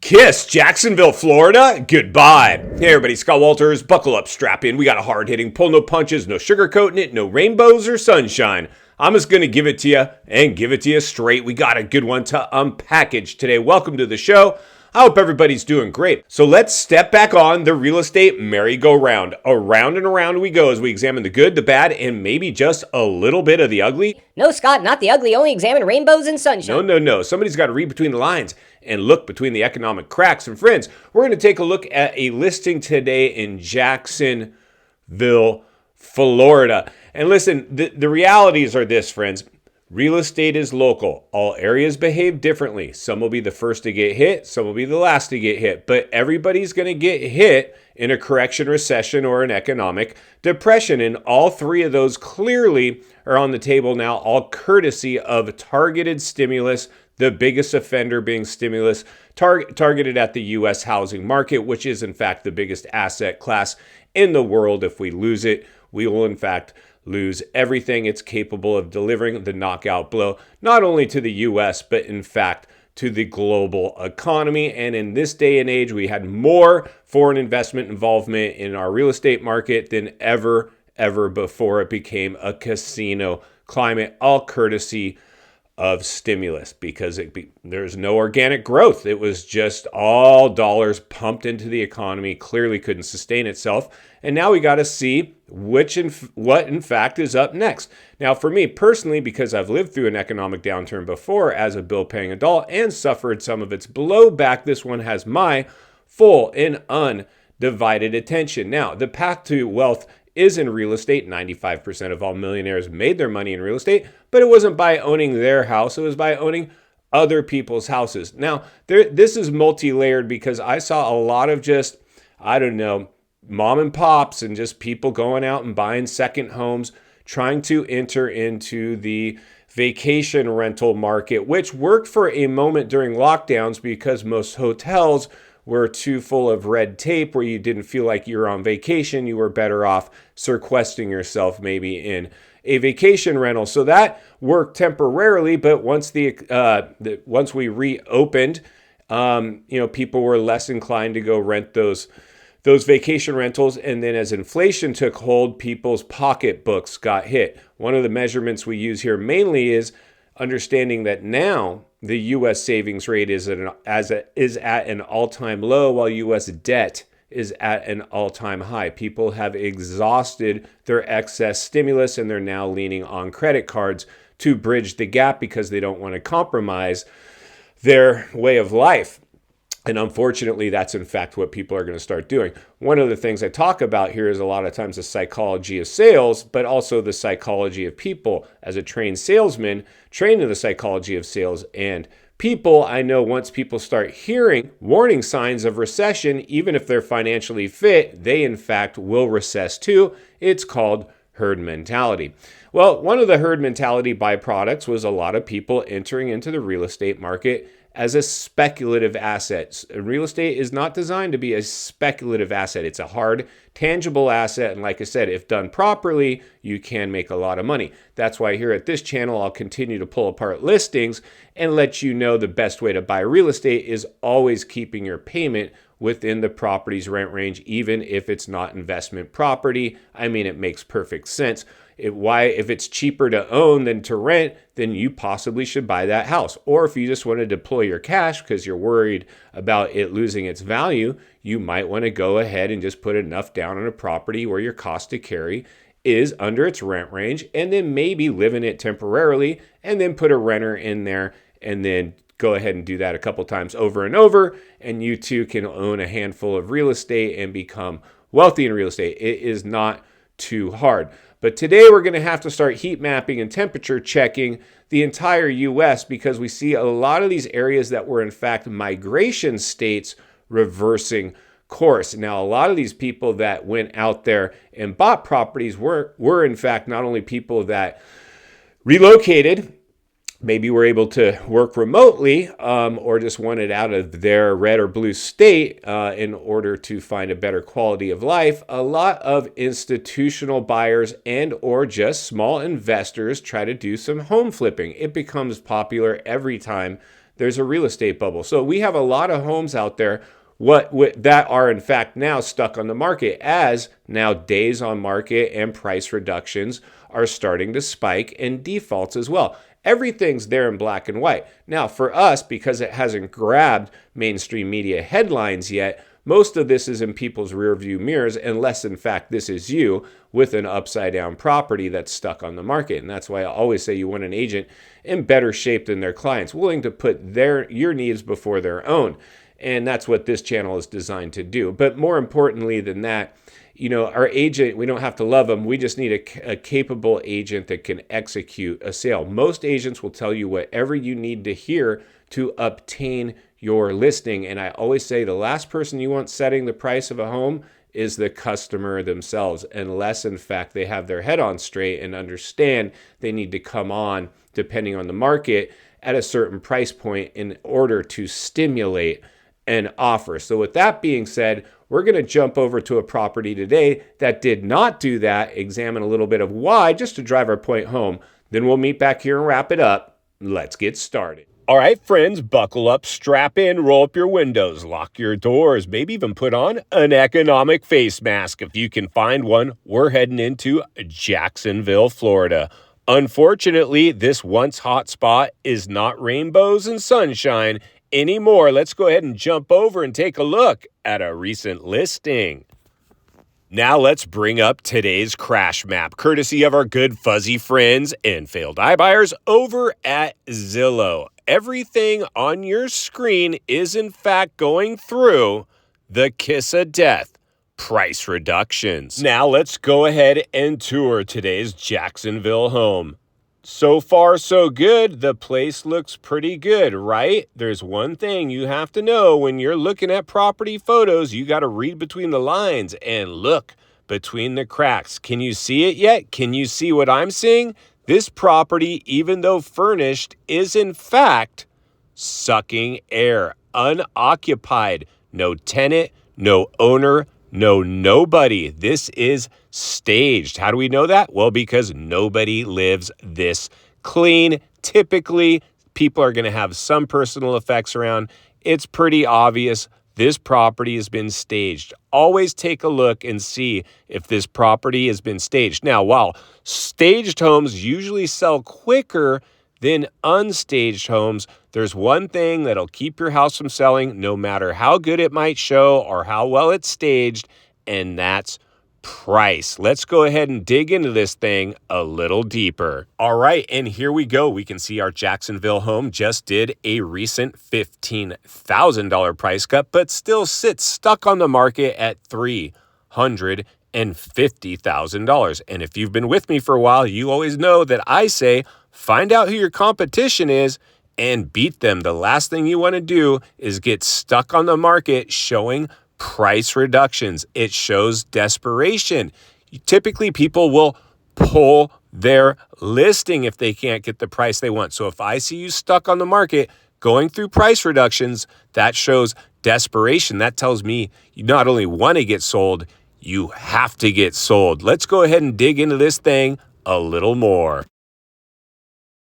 Kiss, Jacksonville, Florida, goodbye. Hey everybody, Scott Walters, buckle up, strap in. We got a hard-hitting pull, no punches, no sugarcoating it, no rainbows or sunshine. I'm just going to give it to you and give it to you straight. We got a good one to unpackage today. Welcome to the show. I hope everybody's doing great. So let's step back on the real estate merry-go-round. Around and around we go as we examine the good, the bad, and maybe just a little bit of the ugly. No, Scott, not the ugly. Only examine rainbows and sunshine. No. Somebody's got to read between the lines and look between the economic cracks. And friends, we're going to take a look at a listing today in Jacksonville, Florida. And listen, the realities are this, friends. Real estate is local. All areas behave differently. Some will be the first to get hit. Some will be the last to get hit. But everybody's going to get hit in a correction, recession, or an economic depression. And all three of those clearly are on the table now, all courtesy of targeted stimulus, the biggest offender being stimulus targeted at the U.S. housing market, which is in fact the biggest asset class in the world. If we lose it, we will in fact lose everything it's capable of delivering, the knockout blow, not only to the U.S., but in fact to the global economy. And in this day and age, we had more foreign investment involvement in our real estate market than ever before. It became a casino climate, all courtesy of stimulus, because there's no organic growth. It was just all dollars pumped into the economy, clearly couldn't sustain itself. And now we got to see what in fact is up next. Now, for me personally, because I've lived through an economic downturn before as a bill-paying adult and suffered some of its blowback, this one has my full and undivided attention. Now, the path to wealth is in real estate. 95% of all millionaires made their money in real estate, but it wasn't by owning their house. It was by owning other people's houses. Now, this is multi-layered because I saw a lot of just, mom and pops and just people going out and buying second homes, trying to enter into the vacation rental market, which worked for a moment during lockdowns because most hotels were too full of red tape where you didn't feel like you were on vacation. You were better off sequestering yourself maybe in a vacation rental. So that worked temporarily, but once once we reopened, people were less inclined to go rent those vacation rentals. And then as inflation took hold, people's pocketbooks got hit. One of the measurements we use here mainly is understanding that now the U.S. savings rate is at an all-time low, while U.S. debt is at an all-time high. People have exhausted their excess stimulus, and they're now leaning on credit cards to bridge the gap because they don't want to compromise their way of life. And unfortunately, that's in fact what people are going to start doing. One of the things I talk about here is a lot of times the psychology of sales, but also the psychology of people. As a trained salesman, trained in the psychology of sales and people, I know once people start hearing warning signs of recession, even if they're financially fit, they in fact will recess too. It's called herd mentality. Well, one of the herd mentality byproducts was a lot of people entering into the real estate market as a speculative asset. Real estate is not designed to be a speculative asset. It's a hard, tangible asset. And like I said, if done properly, you can make a lot of money. That's why here at this channel, I'll continue to pull apart listings and let you know the best way to buy real estate is always keeping your payment within the property's rent range, even if it's not investment property. I mean, it makes perfect sense. If it's cheaper to own than to rent, then you possibly should buy that house. Or if you just want to deploy your cash because you're worried about it losing its value, you might want to go ahead and just put enough down on a property where your cost to carry is under its rent range, and then maybe live in it temporarily, and then put a renter in there, and then go ahead and do that a couple times over and over, and you too can own a handful of real estate and become wealthy in real estate. It is not too hard. But today we're going to have to start heat mapping and temperature checking the entire U.S. because we see a lot of these areas that were in fact migration states reversing course. Now, a lot of these people that went out there and bought properties were in fact not only people that relocated, maybe were able to work remotely or just wanted out of their red or blue state in order to find a better quality of life. A lot of institutional buyers and or just small investors try to do some home flipping. It becomes popular every time there's a real estate bubble. So we have a lot of homes out there that are in fact now stuck on the market, as now days on market and price reductions are starting to spike, and defaults as well. Everything's there in black and white. Now for us, because it hasn't grabbed mainstream media headlines yet, most of this is in people's rearview mirrors, unless in fact this is you with an upside down property that's stuck on the market. And that's why I always say you want an agent in better shape than their clients, willing to put your needs before their own. And that's what this channel is designed to do. But more importantly than that, our agent, we don't have to love them. We just need a capable agent that can execute a sale. Most agents will tell you whatever you need to hear to obtain your listing. And I always say the last person you want setting the price of a home is the customer themselves, unless in fact they have their head on straight and understand they need to come on, depending on the market, at a certain price point in order to stimulate an offer. So with that being said, we're going to jump over to a property today that did not do that, examine a little bit of why, just to drive our point home. Then we'll meet back here and wrap it up. Let's get started. All right, friends, buckle up, strap in, roll up your windows, lock your doors, maybe even put on an economic face mask. If you can find one, we're heading into Jacksonville, Florida. Unfortunately, this once hot spot is not rainbows and sunshine anymore. Let's go ahead and jump over and take a look at a recent listing. Now let's bring up today's crash map, courtesy of our good fuzzy friends and failed iBuyers over at Zillow. Everything on your screen is in fact going through the kiss of death, price reductions. Now let's go ahead and tour today's Jacksonville home. So far, so good. The place looks pretty good, right? There's one thing you have to know when you're looking at property photos. You got to read between the lines and look between the cracks. Can you see it yet? Can you see what I'm seeing? This property, even though furnished, is in fact sucking air, unoccupied. No tenant, no owner, no nobody. This is staged. How do we know that? Well, because nobody lives this clean. Typically, people are going to have some personal effects around. It's pretty obvious this property has been staged. Always take a look and see if this property has been staged. Now, while staged homes usually sell quicker than unstaged homes, there's one thing that'll keep your house from selling, no matter how good it might show or how well it's staged, and that's price. Let's go ahead and dig into this thing a little deeper. All right, and here we go. We can see our Jacksonville home just did a recent $15,000 price cut, but still sits stuck on the market at $350,000. And if you've been with me for a while, you always know that I say, find out who your competition is and beat them. The last thing you want to do is get stuck on the market showing price reductions. It shows desperation. Typically, people will pull their listing if they can't get the price they want. So if I see you stuck on the market going through price reductions, that shows desperation. That tells me you not only want to get sold, you have to get sold. Let's go ahead and dig into this thing a little more.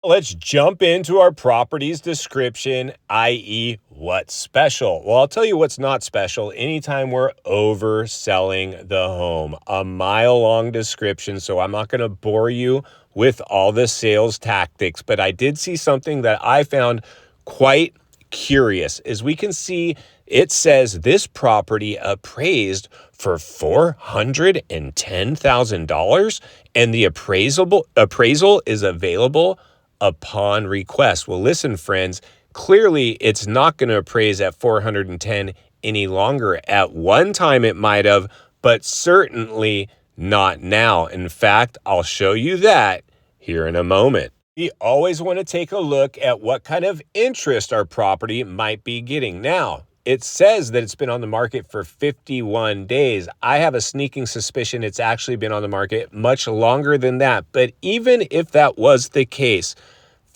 Let's jump into our property's description, i.e. what's special. Well, I'll tell you what's not special anytime we're overselling the home. A mile-long description, so I'm not going to bore you with all the sales tactics, but I did see something that I found quite curious. As we can see, it says this property appraised for $410,000, and the appraisal is available upon request. Well, listen, friends, clearly it's not going to appraise at 410 any longer. At one time it might have, but certainly not now. In fact, I'll show you that here in a moment. We always want to take a look at what kind of interest our property might be getting. Now, it says that it's been on the market for 51 days. I have a sneaking suspicion it's actually been on the market much longer than that. But even if that was the case,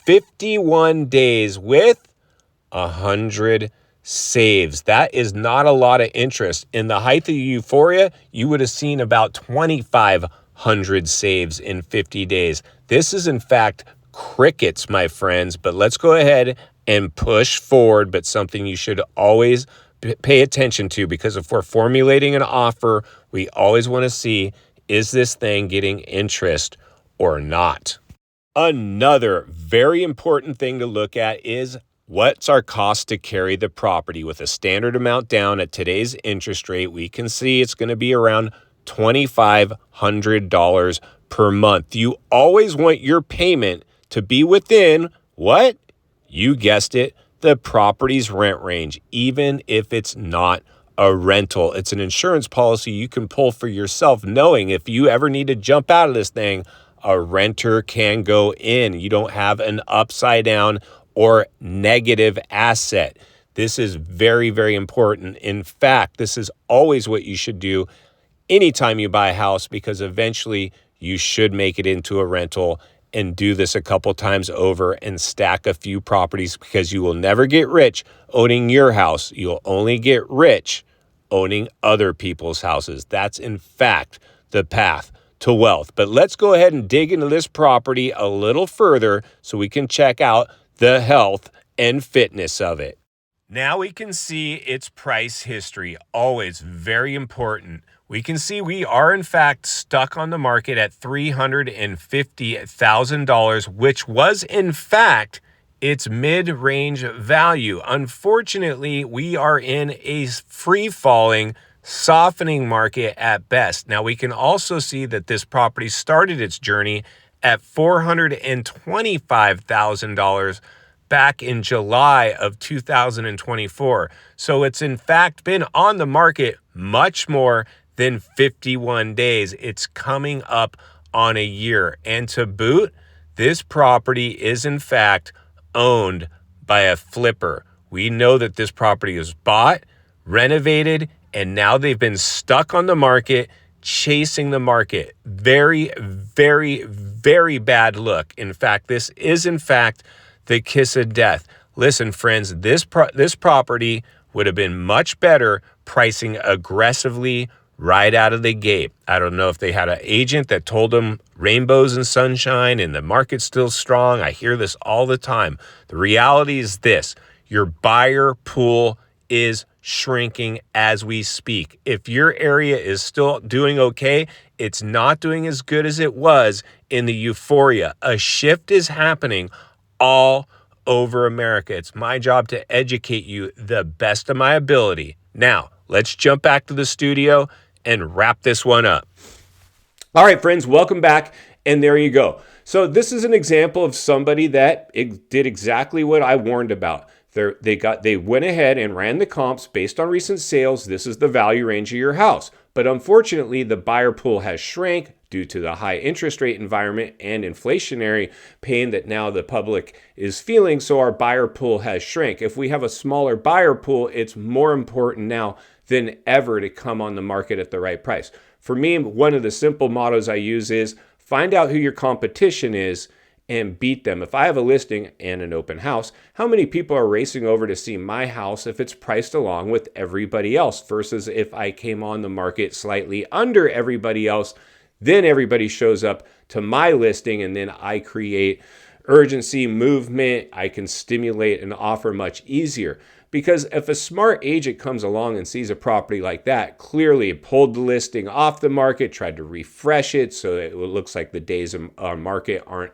51 days with 100 saves. That is not a lot of interest. In the height of euphoria, you would have seen about 2,500 saves in 50 days. This is, in fact, crickets, my friends. But let's go ahead and push forward. But something you should always pay attention to, because if we're formulating an offer, we always want to see, is this thing getting interest or not? Another very important thing to look at is, what's our cost to carry the property? With a standard amount down at today's interest rate, we can see it's going to be around $2,500 per month. You always want your payment to be within what? You guessed it, the property's rent range, even if it's not a rental. It's an insurance policy you can pull for yourself, knowing if you ever need to jump out of this thing, a renter can go in. You don't have an upside down or negative asset. This is very, very important. In fact, this is always what you should do anytime you buy a house, because eventually you should make it into a rental and do this a couple times over and stack a few properties, because you will never get rich owning your house. You'll only get rich owning other people's houses. That's in fact the path to wealth. But let's go ahead and dig into this property a little further so we can check out the health and fitness of it. Now we can see its price history, always very important. We can see we are in fact stuck on the market at $350,000, which was in fact its mid-range value. Unfortunately, we are in a free-falling, softening market at best. Now we can also see that this property started its journey at $425,000 back in July of 2024. So it's in fact been on the market much more than 51 days. It's coming up on a year. And to boot, this property is in fact owned by a flipper. We know that this property is bought, renovated, and now they've been stuck on the market, chasing the market. Very, very, very bad look. In fact, this is in fact the kiss of death. Listen, friends, this property would have been much better pricing aggressively right out of the gate. I don't know if they had an agent that told them rainbows and sunshine and the market's still strong. I hear this all the time. The reality is this: your buyer pool is shrinking as we speak. If your area is still doing okay, it's not doing as good as it was in the euphoria. A shift is happening all over America. It's my job to educate you the best of my ability. Now, let's jump back to the studio and wrap this one up. All right, friends, welcome back. And there you go. So this is an example of somebody that did exactly what I warned about. They went ahead and ran the comps based on recent sales. This is the value range of your house. But unfortunately, the buyer pool has shrank due to the high interest rate environment and inflationary pain that now the public is feeling. So our buyer pool has shrank. If we have a smaller buyer pool, it's more important now than ever to come on the market at the right price. For me, one of the simple mottos I use is find out who your competition is and beat them. If I have a listing and an open house, how many people are racing over to see my house if it's priced along with everybody else, versus if I came on the market slightly under everybody else, then everybody shows up to my listing and then I create urgency, movement. I can stimulate an offer much easier. Because if a smart agent comes along and sees a property like that, clearly it pulled the listing off the market, tried to refresh it so it looks like the days of market aren't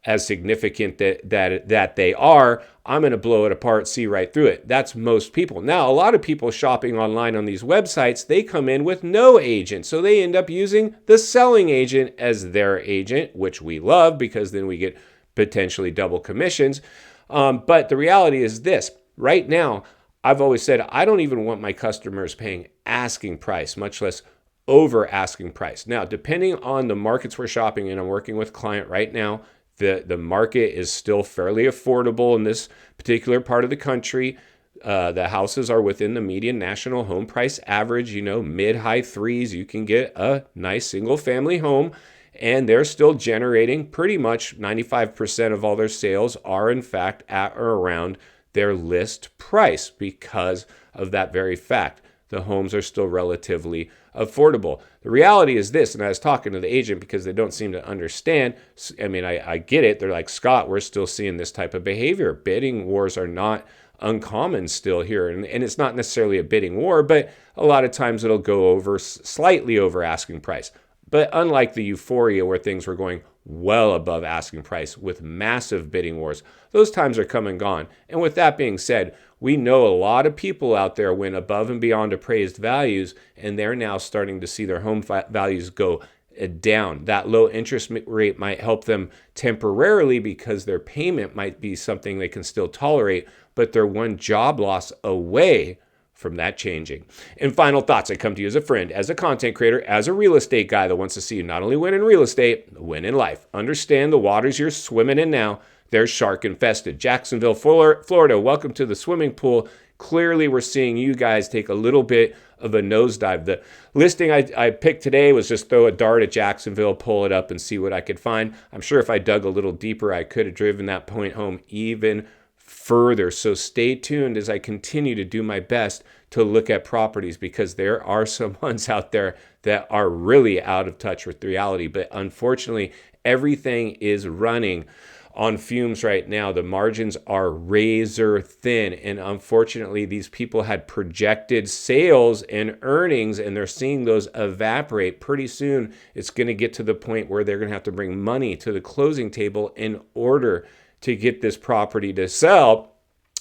as significant that they are, I'm going to blow it apart, see right through it. That's most people. Now, a lot of people shopping online on these websites, they come in with no agent. So they end up using the selling agent as their agent, which we love because then we get potentially double commissions. But the reality is this. Right now, I've always said I don't even want my customers paying asking price, much less over asking price. Now, depending on the markets we're shopping in, I'm working with a client right now. The market is still fairly affordable in this particular part of the country. The houses are within the median national home price average, mid-high threes. You can get a nice single family home, and they're still generating pretty much 95% of all their sales are in fact at or around their list price because of that very fact. The homes are still relatively affordable. The reality is this, and I was talking to the agent because they don't seem to understand. I mean, I get it. They're like, Scott, we're still seeing this type of behavior. Bidding wars are not uncommon still here. And it's not necessarily a bidding war, but a lot of times it'll go over slightly over asking price. But unlike the euphoria where things were going well above asking price with massive bidding wars, those times are come and gone. And with that being said, we know a lot of people out there went above and beyond appraised values, and they're now starting to see their home values go down. That low interest rate might help them temporarily because their payment might be something they can still tolerate, but they're one job loss away from that changing. And final thoughts, I come to you as a friend, as a content creator, as a real estate guy that wants to see you not only win in real estate, win in life. Understand the waters you're swimming in now, they're shark infested. Jacksonville, Florida, welcome to the swimming pool. Clearly, we're seeing you guys take a little bit of a nosedive. The listing I picked today was just throw a dart at Jacksonville, pull it up and see what I could find. I'm sure if I dug a little deeper, I could have driven that point home even further. So stay tuned as I continue to do my best to look at properties, because there are some ones out there that are really out of touch with reality. But unfortunately, everything is running on fumes right now. The margins are razor thin. And unfortunately, these people had projected sales and earnings, and they're seeing those evaporate. Pretty soon, it's going to get to the point where they're going to have to bring money to the closing table in order to get this property to sell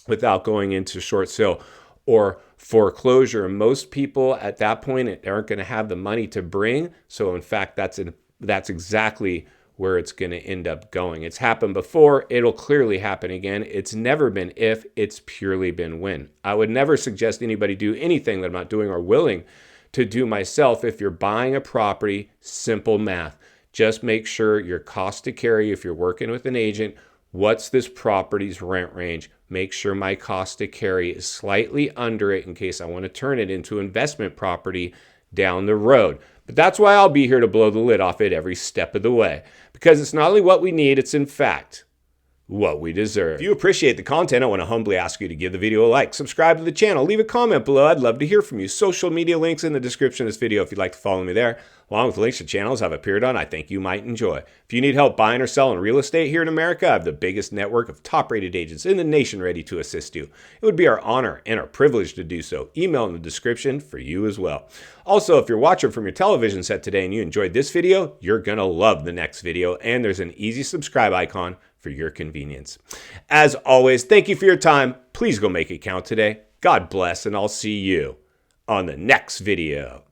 without going into short sale or foreclosure. And most people at that point aren't going to have the money to bring. So in fact, that's exactly where it's going to end up going. It's happened before. It'll clearly happen again. It's never been if, it's purely been when. I would never suggest anybody do anything that I'm not doing or willing to do myself. If you're buying a property, simple math. Just make sure your cost to carry, if you're working with an agent, what's this property's rent range? Make sure my cost to carry is slightly under it in case I want to turn it into investment property down the road. But that's why I'll be here to blow the lid off it every step of the way. Because it's not only what we need, it's in fact what we deserve. If you appreciate the content, I want to humbly ask you to give the video a like, subscribe to the channel, leave a comment below. I'd love to hear from you. Social media links in the description of this video if you'd like to follow me there, along with links to channels I've appeared on I think you might enjoy. If you need help buying or selling real estate here in America, I have the biggest network of top-rated agents in the nation ready to assist you. It would be our honor and our privilege to do so. Email in the description for you as well. Also, if you're watching from your television set today and you enjoyed this video, you're going to love the next video, and there's an easy subscribe icon for your convenience. As always, thank you for your time. Please go make it count today. God bless, and I'll see you on the next video.